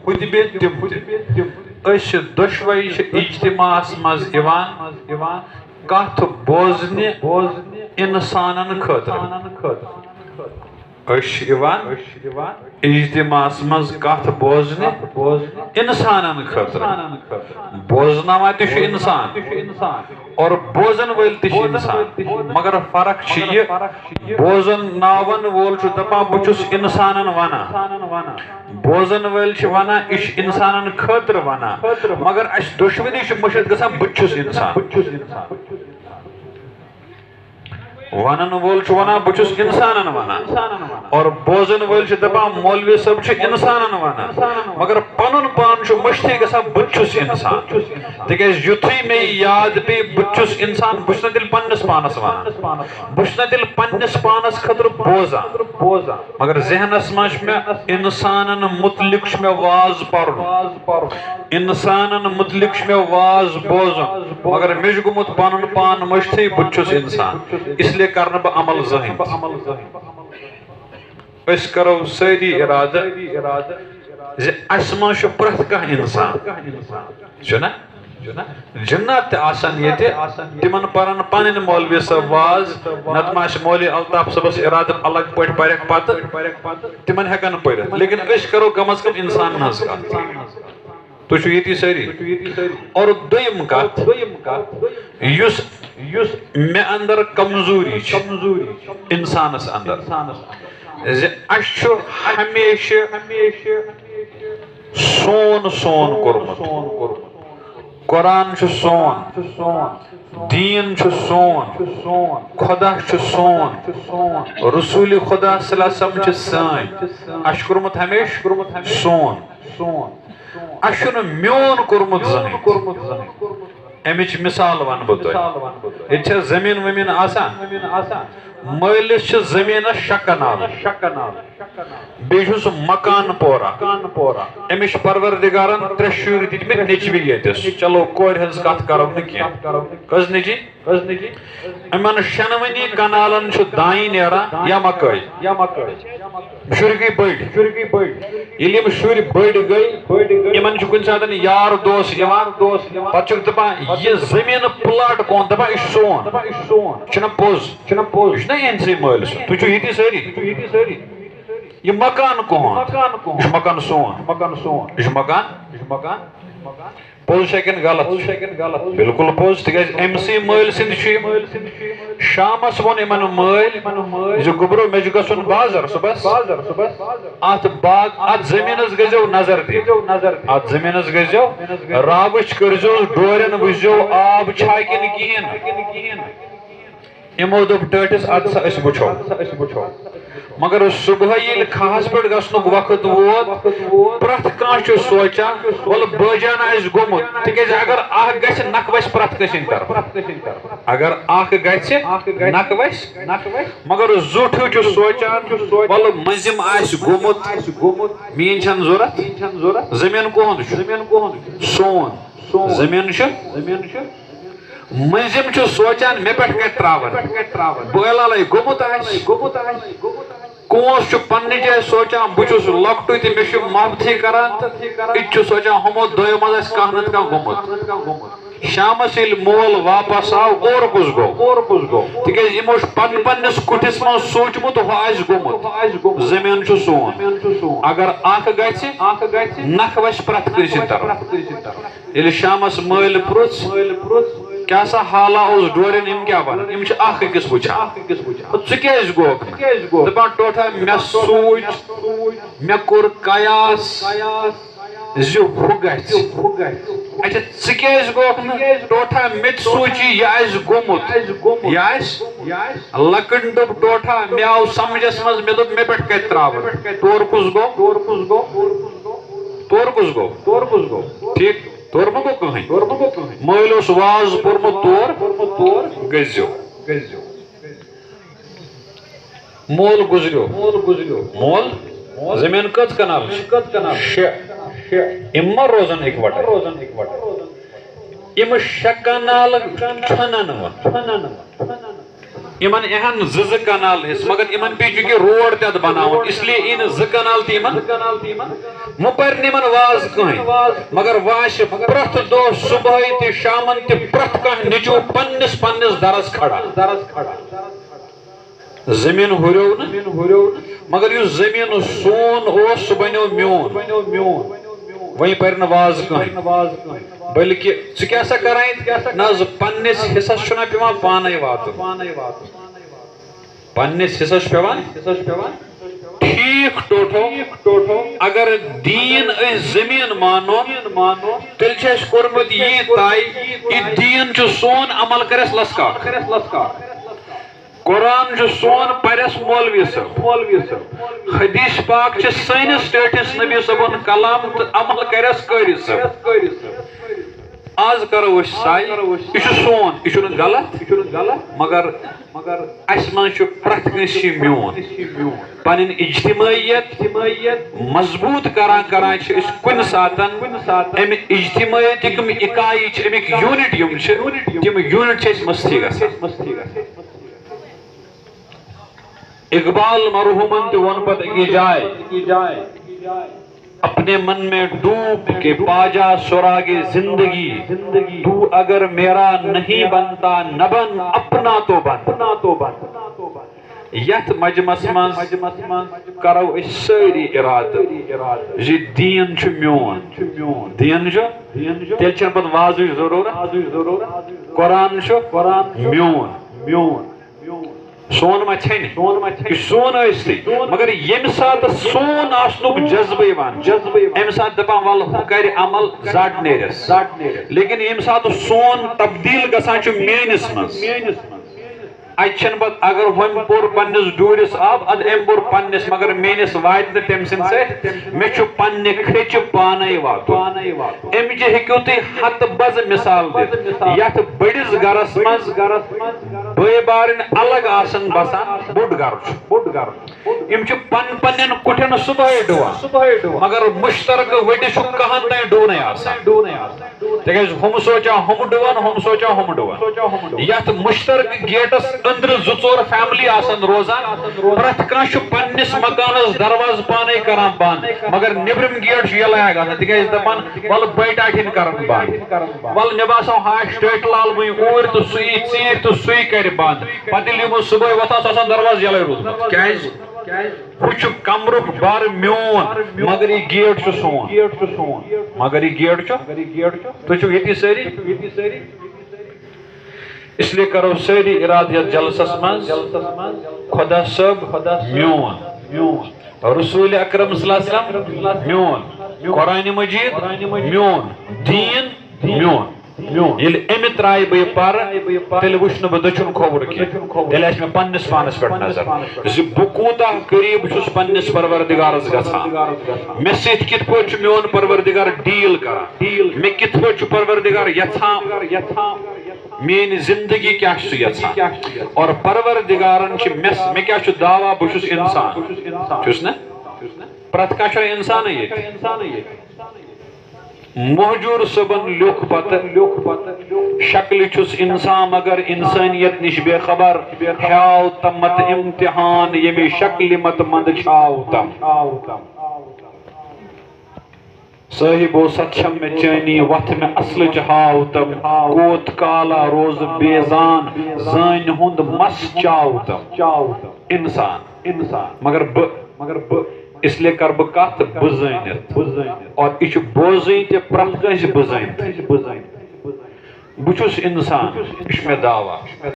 خطبہ تم اس دشوئی اجتماعس مز ایوان کتھ بوزنہ انسانن خاطر اجتماعس مز کتھ بوزنہ انسانن خاطر بوزناوا تہ چھ انسان اور بوزن ول تہ چھ انسان مگر فرق چھ یہ بوزن ناون وول چھ دپان بہ چھس انسانن ونان بوزن ول چھ ونان یہ چھ انسانن خاطر ونان مگر اس دشمنی چھ مشت گژھان بہ چھس انسان ونن وول چھ ونان بہ چھس انسانن ونان اور بوزن وول چھ دپان مولوی صاحب چھ انسانن ونان مگر پنن پان چھ مشتی گژھان بہ چھس انسان تکیاز یتھے مے یاد پے بہ چھس انسان بہ چھس تیل پننس پانس ونان بہ چھس تیل پننس پانس خاطر بوزان مگر ذہنس مش مے انسانن متعلق چھ مے واز پرن انسانن متعلق چھ مے واز بوزن مگر مے چھ گومت پنن پان مشتی بہ چھس انسان اس لیے کرنا بہ عمل زہن اس کرو ساری ارادہ زِ اس مز چھ پرٛٮ۪تھ کانٛہہ انسان چھُنا جنات تہ آسان ییٚتہِ تمن پرن پنٕنۍ مولوی صٲب واز نتہٕ ما آسہِ مولوی الطاف صٲبس ارادٕ الگ پٲٹھۍ پرٮ۪کھ پتہٕ تمن ہٮ۪کن پٔرِتھ لیکن أسۍ کرو کم از کم انسانن ہٕنٛز کتھ تُہۍ چھِو ییٚتی سٲری اور دوٚیِم کتھ یُس مےٚ اندر کمزوری چھِ انسانس اندر زِ اسہِ چھُ ہمیشہ سون کوٚرمُت قرآن چھُ سون دین چھُ سون خدا چھُ سون رسول خدا صلی اللہ علیہ وسلم چھِ سٲنۍ اسہِ چھُ کوٚرمُت ہمیشہ سون اسہِ چھُنہٕ میون کوٚرمُت زٕہٕنۍ امِچ مثال ون بہٕ تۄہہِ ییٚتہِ چھا زٔمیٖن ؤمیٖن آسان مٲلِس چھِ زٔمیٖنس شےٚ کنال بیٚیہِ چھُ سُہ مکان پورا أمِس چھِ پروردگارن 3 شُرۍ دِتمٕتۍ نیٚچوِ ییٚتِس چلو کورِ ہٕنٛز کتھ کرو نہٕ کینٛہہ کٔژ نیٚچی یِمن شٮ۪نوٕنی کنالن چھُ دانہِ نیران یا مکٲے شُرۍ گٔے بٔڑۍ ییٚلہِ یِم شُرۍ بٔڑۍ گٔے یِمن چھُ کُنہِ ساتہٕ یار دوس یِوان پتہٕ چھُکھ دپان یہِ زٔمیٖنہٕ پلاٹ کون دپان یہِ چھُ سون چھُنہ پوٚز یہِ چھُنہ یِہنٛدسٕے مٲلِس تُہۍ چھِو ییٚتی سٲری یہ مکان کون یہ مکان سون یہ مکان پوز شکن غلط بالکل پوز تکیاز امسی مٲلۍ سٕنٛدۍ شامس وون یمن مٲلۍ زِ گوٚبرو مےٚ چھُ گژھُن بازر صبحس اتھ زٔمیٖنس گٔژھزیو نظر دِتھ اتھ زٔمیٖنس گٔژھزیو راوٕچ کٔرزیو ڈورٮ۪ن وٕچھزیو آب چھا کِنہٕ کِہیٖنۍ یمو دوٚپ ٹٲٹھِس ادٕ سا أسۍ وٕچھو مگر صبح ییٚلہِ کھہس پٮ۪ٹھ گژھنُک وقت ووت پرٛٮ۪تھ کانٛہہ چھُ سونٛچان وَلہٕ بٲجان آسہِ گوٚمُت تِکیٛازِ اگر اکھ گژھِ نکھ وسہِ پرٛٮ۪تھ کٲنٛسہِ ہٕنٛدِ طرفہٕ اگر اکھ گژھِ نکھ وسہِ مگر زوٚٹ ہیوٗ چھُ سونٛچان وَلہٕ مٔنٛزِم آسہِ گوٚمُت میٛٲنۍ چھَنہٕ ضروٗرت زٔمیٖن کُہُنٛد چھُ سون زٔمیٖن چھُ مٔنٛزِم چھُ سونٛچان مےٚ پٮ۪ٹھ کتہِ تراون بہٕ علاوے گوٚمُت آسہِ کونٛس چھُ پننہِ جایہِ سونٛچان بہٕ چھُس لۄکٹُے تہٕ مےٚ چھُ محبتھٕے کران تہٕ یہِ تہِ چھُ سونٛچان ہُمو دۄیو منٛز آسہِ کانٛہہ نتہٕ کانٛہہ گوٚمُت شامس ییٚلہِ مول واپس آو اورٕ کُس گوٚو تِکیٛازِ یِمو چھُ پننِس کُٹھِس منٛز سوٗنٛچمُت ہُہ آسہِ گوٚمُت زٔمیٖن چھُ سون اگر اکھ گژھِ نکھ وسہِ پرٛٮ۪تھ کٲنٛسہِ ہٕنٛدِ طرفہٕ ییٚلہِ شامس مٲلۍ پرُژھ کیٛاہ سا حالا اوس ڈورٮ۪ن یِم کیٛاہ ونان یِم چھِ اکھ أکِس وٕچھان ژٕ کیٛازِ گوٚکھ دپان ٹوٹھا مےٚ سوٗنٛچ مےٚ کوٚر قیاس زِ ہُہ گژھِ اچھا ژٕ کیٛازِ گوٚکھ نہٕ ٹوٹھا مےٚ تہِ سوٗنٛچی یہِ آسہِ گوٚمُت یہِ آسہِ لۄکٕٹۍ دوٚپ ٹوٹھا مےٚ آو سمجھس منٛز مےٚ دوٚپ مےٚ پٮ۪ٹھ کتہِ تراوُن تورٕ کُس گوٚو ٹھیٖک تورٕ ما گوٚو کٕہٕنۍ مٲلۍ اوس واز پوٚرمُت تور گٔژھزیو مول گُزریو مول زٔمیٖن کٔژ کنال چھِ 6 یِم ما روزن اِکوٹے یِم 6 کنال چھۄنن وۄنۍ یمن اہن زٕ کنال اس مگر یمن پہ چونکہ روڈ تت بناون اس لیے ان زٕ کنال تہ یمن مپر نمن واز کہیں مگر واش پرت دو صبح تہ شامن تہ پرت کھانا نیچو پنس درس کھڑا زمین ہریو نا مگر یہ زمین سون اوس سہ بنیو میون وہی پر واز کہیں بلکہ ژٕ کیٛاہ سا کران نہ پنس حصس چھُنا پیوان پانے واتُن پنس حصس پیوان ٹھیک ٹوٹھو اگر دین اس زمین مانو تیل چھ اس کورمت یہ طے یہ دین جو سون عمل کرس لسکا قرآن جو سون پرس مولوی صاحب حدیث پاک چھ سینس سٹیٹس نبی صاحبن کلام تو عمل کرس قاری صاحب آز کرو اس سائی یہ سون یہ غلط مگر اس من پرت کنسی میون پن اجتماعیت مضبوط کران کن سات ام اجتماعیت اکائی امیک یونٹ تم یونٹ مستی گژھان اقبال مرحومن تہ ون پتہ اکی جائے اپنے من میں ڈوب کے پاجا سراغ زندگی تو اگر میرا نہیں بنتا نہ بن اپنا تو بن یت مجمس من کرو اس ساری ارادہ یہ دین چھ میون دین تیل چھ پتہ واضح ضرورت قرآن چھ میون سون ما چھن یہ سون ٲسۍ مگر یم سات سون آسنُک جذبہ یوان ام سات دپان ول ہُہ کرِ عمل زٹ نیرس لیکن یم سات سون تبدیل گژھان چھُ میٲنِس منٛز اچھن پت اگر ہم پور پنس ڈورس آب اد ام پور پنس مگر میانس وات نہ تم سن ست مے چھ پنہ کھچ پانے وات ام چھ ہکو تہ ہت بز مثال دت یت بڑس گرس مز بے بارن الگ آسن بسان بوڑ گر یم چھ پنن کٹھن صبح ڈوان مگر مشترک وٹس چھ کہان تہ ڈونے آسان تکیاز ہم سوچا ہم ڈوان ہم سوچا ہم ڈوان یت مشترک گیٹس اندر زور فیملی آسان روزان پرت کان پنس مکانس دروازہ پانے کران بند مگر نبرم گیٹ یلے گا تکیاز دپان ول بیٹاٹھن کران بند ول نباسو ہاش ٹیٹ لال وی اور تو سوی ژیر تو سوی کر بند پتہ یمو صبح وتھان آسان دروازہ یلے روزمت کیاز وچ کمرک بار میون مگر یہ گیٹ چھ سون مگر یہ گیٹ چھ تو چھ یتی ساری اس لیے کرو ساری ارادیت جلسس من خدا صاحب میون رسول اکرم صلی اللہ علیہ وسلم میون قرآن مجید میون دین میون یل ام ترائی بہ پر تیل وچھ بہ دچن کھوور کی تیل اس میں پنس پانس پہ نظر بہ کوتاہ قریب چھس پنس پروردگارس گژھان مے سۭتۍ کِتھ پٲٹھۍ چھُ میون پروردگار ڈیل کران مے کِتھ پٲٹھۍ چھُ پروردگار یژھان میری زندگی کیا یژھان اور پروردگارن مے کیا دعویٰ بہ چھس انسان چھس نا پرت کانٛہہ انسان یہ مہجور صبن لیوکھ پتہ شکل چھس انسان مگر انسانیت نش بے خبر ہیاو تمت امتحان یمی شکل مت مند چھاو تم صاحب ستشم میں چینی وقت میں اصل جہاو تم کوت کالا روز بیزان زین ہند مس چاو تم انسان مگر اس لیے کر بہ کت بزینت اور یہ بوزین تہ پرت کنس بزین بہ چھس انسان یہ میں دعویٰ